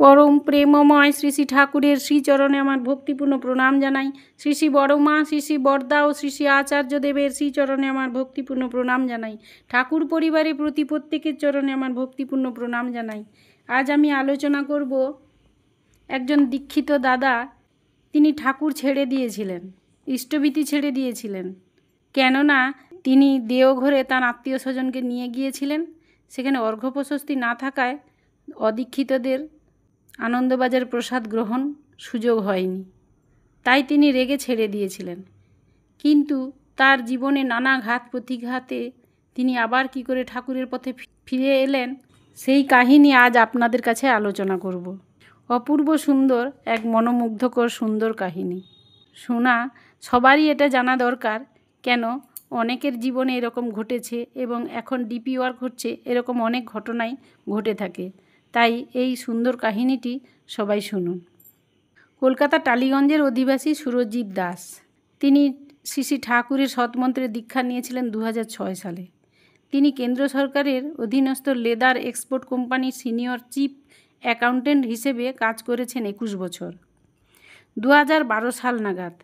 পরম প্রেমময় শ্রী শ্রী ঠাকুরের শ্রীচরণে আমার ভক্তিপূর্ণ প্রণাম জানাই। শ্রী শ্রী বড়মা, শ্রী শ্রী বরদা ও শ্রী শ্রী আচার্যদেবের শ্রীচরণে আমার ভক্তিপূর্ণ প্রণাম জানাই। ঠাকুর পরিবারের প্রতি প্রত্যেকের চরণে আমার ভক্তিপূর্ণ প্রণাম জানাই। আজ আমি আলোচনা করব একজন দীক্ষিত দাদা। তিনি ঠাকুর ছেড়ে দিয়েছিলেন, ইষ্টভীতি ছেড়ে দিয়েছিলেন। কেননা তিনি দেওঘরে তার আত্মীয় স্বজনকে নিয়ে গিয়েছিলেন। সেখানে অর্ঘ্য প্রশস্তি না থাকায় অদীক্ষিতদের আনন্দবাজার প্রসাদ গ্রহণ সুযোগ হয়নি, তাই তিনি রেগে ছেড়ে দিয়েছিলেন। কিন্তু তার জীবনে নানা ঘাত প্রতিঘাতে তিনি আবার কি করে ঠাকুরের পথে ফিরে এলেন, সেই কাহিনী আজ আপনাদের কাছে আলোচনা করব। অপূর্ব সুন্দর এক মনোমুগ্ধকর সুন্দর কাহিনী। শোনা সবারই এটা জানা দরকার। কেন অনেকের জীবনে এরকম ঘটেছে এবং এখন ডিপি ওয়ার্ক হচ্ছে, এরকম অনেক ঘটনাই ঘটে থাকে। তাই এই সুন্দর কাহিনীটি সবাই শুনুন। কলকাতা টালিগঞ্জের অধিবাসী সুরজিৎ দাস, তিনি শ্রী শ্রী ঠাকুরের সৎমন্ত্রের দীক্ষা নিয়েছিলেন 2006 সালে। তিনি কেন্দ্র সরকারের অধীনস্থ লেদার এক্সপোর্ট কোম্পানির সিনিয়র চিফ অ্যাকাউন্টেন্ট হিসেবে কাজ করেছেন 21 বছর। 2012 সাল নাগাদ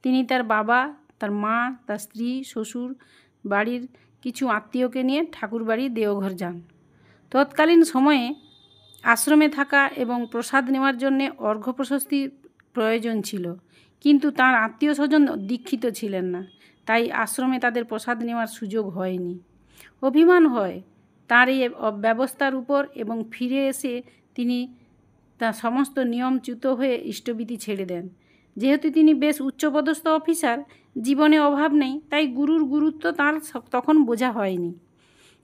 তিনি তার বাবা, তার মা, তার স্ত্রী, শ্বশুর, বাড়ির কিছু আত্মীয়কে নিয়ে ঠাকুরবাড়ি দেওঘর যান। তৎকালীন সময়ে আশ্রমে থাকা এবং প্রসাদ নেওয়ার জন্য অর্ঘ্য প্রশস্তির প্রয়োজন ছিল, কিন্তু তার আত্মীয় স্বজন দীক্ষিত ছিলেন না, তাই আশ্রমে তাদের প্রসাদ নেওয়ার সুযোগ হয়নি। অভিমান হয় তার এই ব্যবস্থার উপর এবং ফিরে এসে তিনি তার সমস্ত নিয়মচ্যুত হয়ে ইষ্টভীতি ছেড়ে দেন। যেহেতু তিনি বেশ উচ্চপদস্থ অফিসার, জীবনে অভাব নেই, তাই গুরুর গুরুত্ব তার তখন বোঝা হয়নি।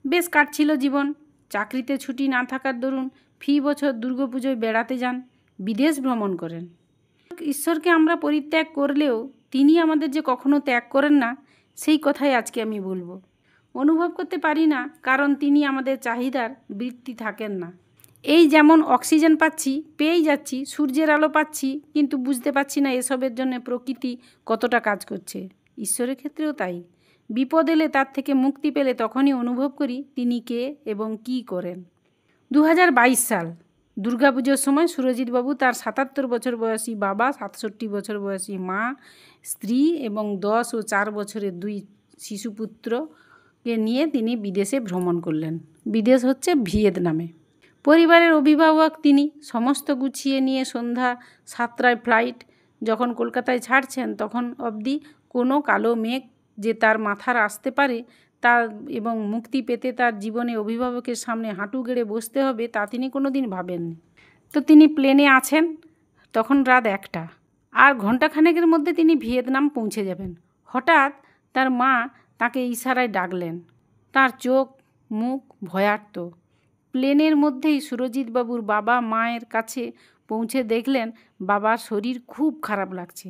বেশ কাটছিল জীবন। চাকরিতে ছুটি না থাকার দরুন ফি বছর দুর্গাপুজোয় বেড়াতে যান, বিদেশ ভ্রমণ করেন। ঈশ্বরকে আমরা পরিত্যাগ করলেও তিনি আমাদের যে কখনো ত্যাগ করেন না, সেই কথাই আজকে আমি বলবো। অনুভব করতে পারি না, কারণ তিনি আমাদের চাহিদার বৃত্তি থাকেন না। এই যেমন অক্সিজেন পাচ্ছি, পেয়েই যাচ্ছি, সূর্যের আলো পাচ্ছি, কিন্তু বুঝতে পারছি না এসবের জন্য প্রকৃতি কতটা কাজ করছে। ঈশ্বরের ক্ষেত্রেও তাই। বিপদ এলে, তার থেকে মুক্তি পেলে তখনই অনুভব করি তিনি কে এবং কি করেন। 2022 সাল দুর্গাপুজোর সময় সুরজিৎবাবু তার 77 বছর বয়সী বাবা, 67 বছর বয়সী মা, স্ত্রী এবং 10 ও 4 বছরের 2 শিশুপুত্রকে নিয়ে তিনি বিদেশে ভ্রমণ করলেন। বিদেশ হচ্ছে ভিয়েতনামে। পরিবারের অভিভাবক তিনি। সমস্ত গুছিয়ে নিয়ে সন্ধ্যা 7টায় ফ্লাইট। যখন কলকাতায় ছাড়ছেন তখন অবধি কোনো কালো মেঘ যে তার মাথার আসতে পারে তা এবং মুক্তি পেতে তার জীবনে অভিভাবকের সামনে হাঁটু গেড়ে বসতে হবে, তা তিনি কোনো দিন ভাবেননি। তো তিনি প্লেনে আছেন, তখন রাত 1টা, আর ঘণ্টাখানেকের মধ্যে তিনি ভিয়েতনাম পৌঁছে যাবেন। হঠাৎ তার মা তাকে ইশারায় ডাকলেন। তার চোখ মুখ ভয়ার্ত। প্লেনের মধ্যেই সুরজিৎবাবুর বাবা মায়ের কাছে পৌঁছে দেখলেন বাবার শরীর খুব খারাপ লাগছে।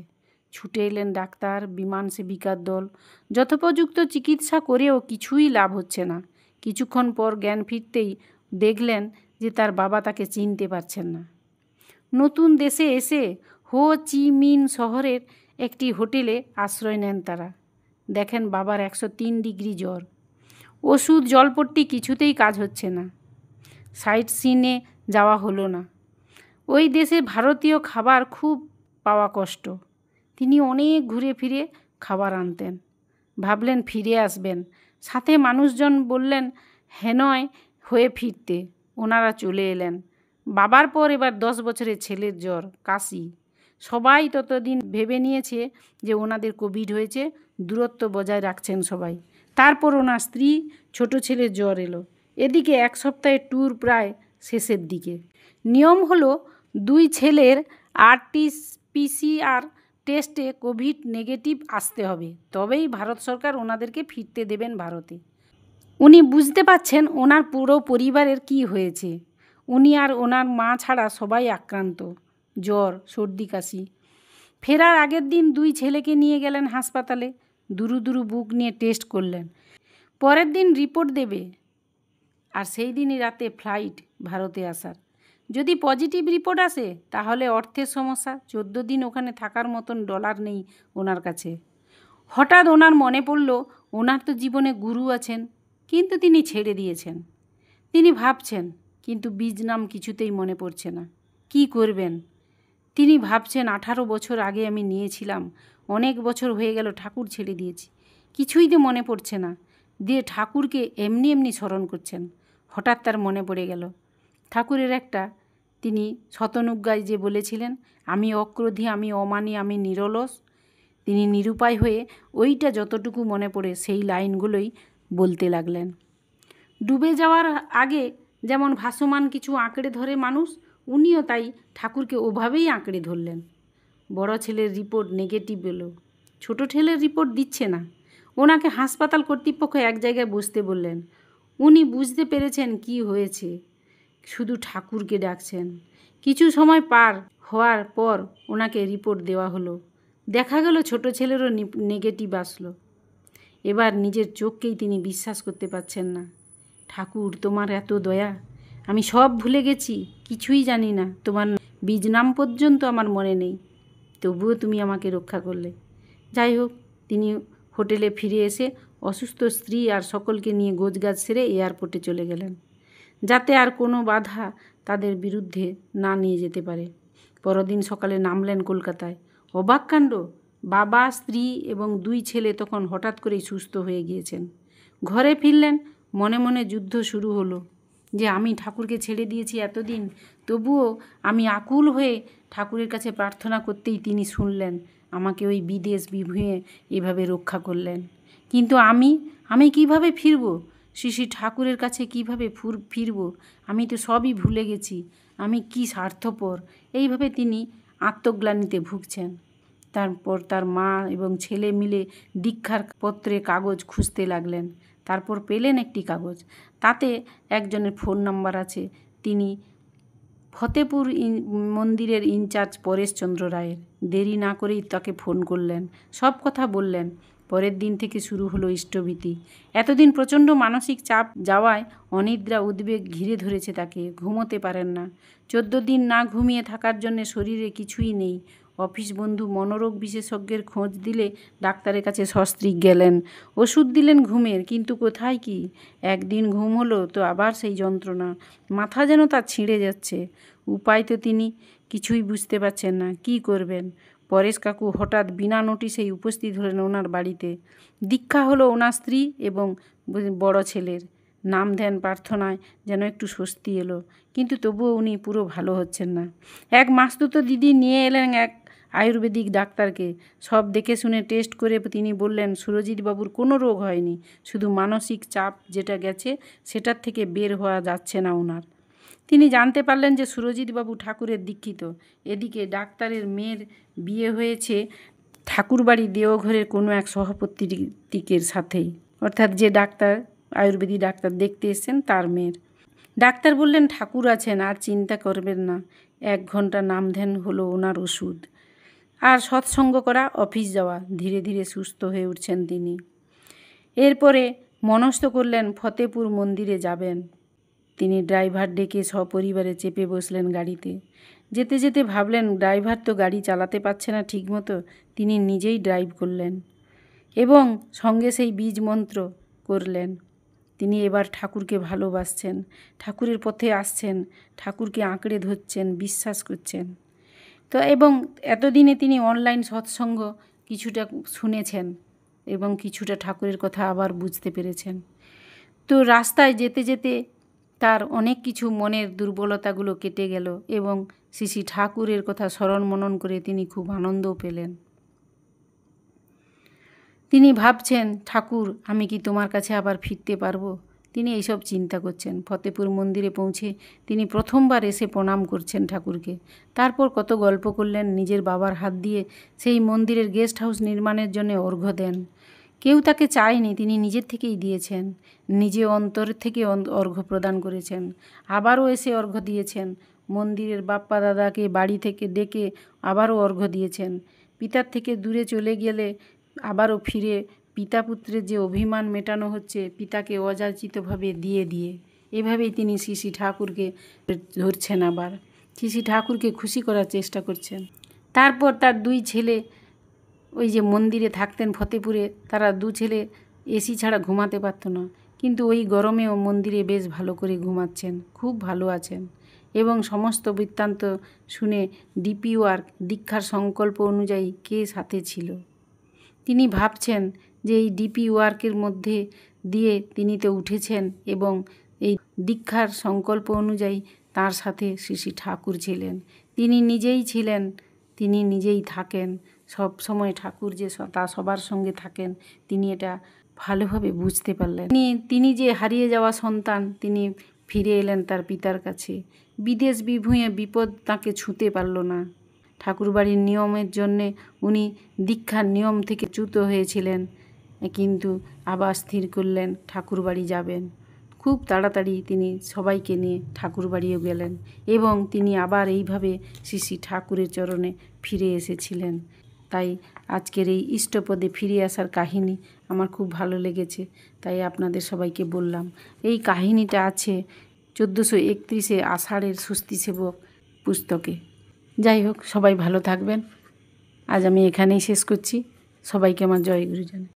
ছুটে এলেন ডাক্তার, বিমান সেবিকার দল। যথোপযুক্ত চিকিৎসা করেও কিছুই লাভ হচ্ছে না। কিছুক্ষণ পর জ্ঞান ফিরতেই দেখলেন যে তার বাবা তাকে চিনতে পারছেন না। নতুন দেশে এসে হো চি মিন শহরের একটি হোটেলে আশ্রয় নেন তারা। দেখেন বাবার 103 ডিগ্রি জ্বর। ওষুধ, জলপট্টি কিছুতেই কাজ হচ্ছে না। সাইট সিনে যাওয়া হলো না। ওই দেশে ভারতীয় খাবার খুব পাওয়া কষ্ট। তিনি অনেক ঘুরে ফিরে খাবার আনতেন। ভাবলেন ফিরে আসবেন। সাথে মানুষজন বললেন হেনয় হয়ে ফিরতে। ওনারা চলে এলেন। বাবার পর এবার 10 বছরের ছেলের জ্বর, কাশি। সবাই ততদিন ভেবে নিয়েছে যে ওনাদের কোভিড হয়েছে, দূরত্ব বজায় রাখছেন সবাই। তারপর ওনার স্ত্রী, ছোট ছেলের জ্বর এলো। এদিকে 1 সপ্তাহের ট্যুর প্রায় শেষের দিকে। নিয়ম হলো 2 ছেলের RT-PCR টেস্টে কোভিড নেগেটিভ আসতে হবে, তবেই ভারত সরকার ওনাদেরকে ফিরতে দেবেন ভারতে। উনি বুঝতে পারছেন ওনার পুরো পরিবারের কি হয়েছে। উনি আর ওনার মা ছাড়া সবাই আক্রান্ত, জ্বর, সর্দি, কাশি। ফেরার আগের দিন 2 ছেলেকে নিয়ে গেলেন হাসপাতালে। দুরু দুরু বুক নিয়ে টেস্ট করলেন। পরের দিন রিপোর্ট দেবে, আর সেই দিনই রাতে ফ্লাইট ভারতে আসার। যদি পজিটিভ রিপোর্ট আসে তাহলে অর্থের সমস্যা। 14 দিন ওখানে থাকার মতন ডলার নেই ওনার কাছে। হঠাৎ ওনার মনে পড়ল ওনার তো জীবনে গুরু আছেন, কিন্তু তিনি ছেড়ে দিয়েছেন। তিনি ভাবছেন, কিন্তু বীজ নাম কিছুতেই মনে পড়ছে না। কি করবেন? তিনি ভাবছেন 18 বছর আগে আমি নিয়েছিলাম, অনেক বছর হয়ে গেল ঠাকুর ছেড়ে দিয়েছি, কিছুই তো মনে পড়ছে না। দিয়ে ঠাকুরকে এমনি এমনি স্মরণ করছেন। হঠাৎ তার মনে পড়ে গেল ঠাকুরের একটা, তিনি শতনুজ্ঞায় যে বলেছিলেন, আমি অক্রোধী, আমি অমানী, আমি নিরলস। তিনি নিরুপায় হয়ে ওইটা যতটুকু মনে পড়ে সেই লাইনগুলোই বলতে লাগলেন। ডুবে যাওয়ার আগে যেমন ভাসমান কিছু আঁকড়ে ধরে মানুষ, উনিও তাই ঠাকুরকে ওভাবেই আঁকড়ে ধরলেন। বড় ছেলের রিপোর্ট নেগেটিভ এলো, ছোট ছেলের রিপোর্ট দিচ্ছে না। ওনাকে হাসপাতাল কর্তৃপক্ষ এক জায়গায় বসতে বললেন। উনি বুঝতে পেরেছেন কি হয়েছে, শুধু ঠাকুরকে ডাকছেন। কিছু সময় পার হওয়ার পর ওনাকে রিপোর্ট দেওয়া হলো। দেখা গেল ছোট ছেলেরও নেগেটিভ আসলো। এবার নিজের চোখকেই তিনি বিশ্বাস করতে পারছেন না। ঠাকুর, তোমার এত দয়া, আমি সব ভুলে গেছি, কিছুই জানি না, তোমার বীজ নাম পর্যন্ত আমার মনে নেই, তবুও তুমি আমাকে রক্ষা করলে। যাই হোক, তিনি হোটেলে ফিরে এসে অসুস্থ স্ত্রী আর সকলকে নিয়ে গোছগাছ সেরে এয়ারপোর্টে চলে গেলেন, যাতে আর কোনো বাধা তাদের বিরুদ্ধে না নিয়ে যেতে পারে। পরদিন সকালে নামলেন কলকাতায়। অবাক কাণ্ড, বাবা, স্ত্রী এবং 2 ছেলে তখন হঠাৎ করেই সুস্থ হয়ে গিয়েছেন। ঘরে ফিরলেন, মনে মনে যুদ্ধ শুরু হলো যে আমি ঠাকুরকে ছেড়ে দিয়েছি এতদিন, তবুও আমি আকুল হয়ে ঠাকুরের কাছে প্রার্থনা করতেই তিনি শুনলেন, আমাকে ওই বিদেশ বিভুঁয়ে এভাবে রক্ষা করলেন। কিন্তু আমি কিভাবে ফিরব? শ্রী ঠাকুরের কাছে কিভাবে ফিরব? আমি তো সবই ভুলে গেছি, আমি কি স্বার্থপর। এইভাবে তিনি আত্মগ্লানিতে ভুগছেন। তারপর তার মা এবং ছেলে মিলে দীক্ষার পত্রে কাগজ খুঁজতে লাগলেন। তারপর পেলেন একটি কাগজ, তাতে একজনের ফোন নাম্বার আছে। তিনি ফতেপুর মন্দিরের ইনচার্জ পরেশচন্দ্র রায়ের। দেরি না করেই তাকে ফোন করলেন, সব কথা বললেন। পরের দিন থেকে শুরু হলো ইষ্টভীতি। এতদিন প্রচণ্ড মানসিক চাপ যাওয়ায় অনিদ্রা উদ্বেগ ঘিরে ধরেছে তাকে, ঘুমোতে পারেন না। 14 দিন না ঘুমিয়ে থাকার জন্য শরীরে কিছুই নেই। অফিস বন্ধু মনোরোগ বিশেষজ্ঞের খোঁজ দিলে ডাক্তারের কাছে সস্ত্রীক গেলেন, ওষুধ দিলেন ঘুমের, কিন্তু কোথায় কি। একদিন ঘুম হলো তো আবার সেই যন্ত্রণা, মাথা যেন তার ছিঁড়ে যাচ্ছে। উপায় তো তিনি কিছুই বুঝতে পারছেন না, কি করবেন। পরেশ কাকু হঠাৎ বিনা নোটিশেই উপস্থিত হলেন ওনার বাড়িতে। দীক্ষা হলো ওনার স্ত্রী এবং বড় ছেলের। নাম ধ্যান প্রার্থনায় যেন একটু স্বস্তি এলো, কিন্তু তবুও উনি পুরো ভালো হচ্ছেন না। এক মাসতুতো দিদি নিয়ে এলেন এক আয়ুর্বেদিক ডাক্তারকে। সব দেখে শুনে টেস্ট করে তিনি বললেন, সুরজিৎবাবুর কোনো রোগ হয়নি, শুধু মানসিক চাপ যেটা গেছে সেটার থেকে বের হওয়া যাচ্ছে না ওনার। তিনি জানতে পারলেন যে সুরজিৎবাবু ঠাকুরের দীক্ষিত। এদিকে ডাক্তারের মেয়ের বিয়ে হয়েছে ঠাকুরবাড়ি দেওঘরের কোনো এক সহপত্তিকের সাথেই, অর্থাৎ যে ডাক্তার আয়ুর্বেদিক ডাক্তার দেখতে এসেছেন তার মেয়ের। ডাক্তার বললেন, ঠাকুর আছেন, আর চিন্তা করবেন না। 1 ঘন্টা নাম ধ্যান হলো ওনার ওষুধ, আর সৎসঙ্গ করা, অফিস যাওয়া, ধীরে ধীরে সুস্থ হয়ে উঠছেন তিনি। এরপরে মনস্থ করলেন ফতেপুর মন্দিরে যাবেন। তিনি ড্রাইভার ডেকে সপরিবারে চেপে বসলেন গাড়িতে। যেতে যেতে ভাবলেন, ড্রাইভার তো গাড়ি চালাতে পারছে না ঠিকমতো, তিনি নিজেই ড্রাইভ করলেন এবং সঙ্গে সেই বীজ মন্ত্র করলেন। তিনি এবার ঠাকুরকে ভালোবাসছেন, ঠাকুরের পথে আসছেন, ঠাকুরকে আঁকড়ে ধরছেন, বিশ্বাস করছেন। তো এবং এতদিনে তিনি অনলাইন সৎসঙ্গ কিছুটা শুনেছেন এবং কিছুটা ঠাকুরের কথা আবার বুঝতে পেরেছেন। তো রাস্তায় যেতে যেতে তার অনেক কিছু মনের দুর্বলতাগুলো কেটে গেল এবং শ্রী ঠাকুরের কথা স্মরণ মনন করে তিনি খুব আনন্দও পেলেন। তিনি ভাবছেন, ঠাকুর, আমি কি তোমার কাছে আবার ফিরতে পারবো? তিনি এইসব চিন্তা করছেন। ফতেপুর মন্দিরে পৌঁছে তিনি প্রথমবার এসে প্রণাম করছেন ঠাকুরকে। তারপর কত গল্প করলেন। নিজের বাবার হাত দিয়ে সেই মন্দিরের গেস্ট হাউস নির্মাণের জন্য অর্ঘ্য দেন। কেউ তাকে চায়নি, তিনি নিজের থেকেই দিয়েছেন। নিজে অন্তর থেকে অর্ঘ্য প্রদান করেছেন, আবারও এসে অর্ঘ্য দিয়েছেন। মন্দিরের বাপ্পা দাদাকে বাড়ি থেকে ডেকে আবারও অর্ঘ্য দিয়েছেন। পিতার থেকে দূরে চলে গেলে আবারও ফিরে পিতা পুত্রের যে অভিমান মেটানো হচ্ছে, পিতাকে অযাচিতভাবে দিয়ে এভাবেই তিনি শ্রী ঠাকুরকে ধরছেন, আবার শ্রী ঠাকুরকে খুশি করার চেষ্টা করছেন। তারপর তার 2 ছেলে ওই যে মন্দিরে থাকতেন ফতেপুরে, তারা 2 ছেলে এসি ছাড়া ঘুমাতে পারতো না, কিন্তু ওই গরমেও মন্দিরে বেশ ভালো করে ঘুমাচ্ছেন, খুব ভালো আছেন। এবং সমস্ত বৃত্তান্ত শুনে ডিপি ওয়ার্ক দীক্ষার সংকল্প অনুযায়ী কে সাথে ছিল। তিনি ভাবছেন যে এই ডিপি ওয়ার্কের মধ্যে দিয়ে তিনি তো উঠেছেন এবং এই দীক্ষার সংকল্প অনুযায়ী তার সাথে শ্রী শ্রী ঠাকুর ছিলেন। তিনি নিজেই ছিলেন, তিনি নিজেই থাকেন, সব সময় ঠাকুর যে তা সবার সঙ্গে থাকেন তিনি এটা ভালোভাবে বুঝতে পারলেন। তিনি যে হারিয়ে যাওয়া সন্তান, তিনি ফিরে এলেন তার পিতার কাছে। বিদেশ বিভুঁয়ে বিপদ তাকে ছুঁতে পারল না। ঠাকুরবাড়ির নিয়মের জন্যে উনি দীক্ষার নিয়ম থেকে চ্যুত হয়েছিলেন, কিন্তু আবার স্থির করলেন ঠাকুরবাড়ি যাবেন। খুব তাড়াতাড়ি তিনি সবাইকে নিয়ে ঠাকুরবাড়িও গেলেন এবং তিনি আবার এইভাবে শ্রী শ্রী ঠাকুরের চরণে ফিরে এসেছিলেন। তাই আজকের এই ইষ্টপদে ফিরে আসার কাহিনী আমার খুব ভালো লেগেছে, তাই আপনাদের সবাইকে বললাম। এই কাহিনীটা আছে 1431 আষাঢ়ের ষষ্ঠী সেবক পুস্তকে। যাই হোক, সবাই ভালো থাকবেন। আজ আমি এখানেই শেষ করছি। সবাইকে আমার জয় গুরু জানাই।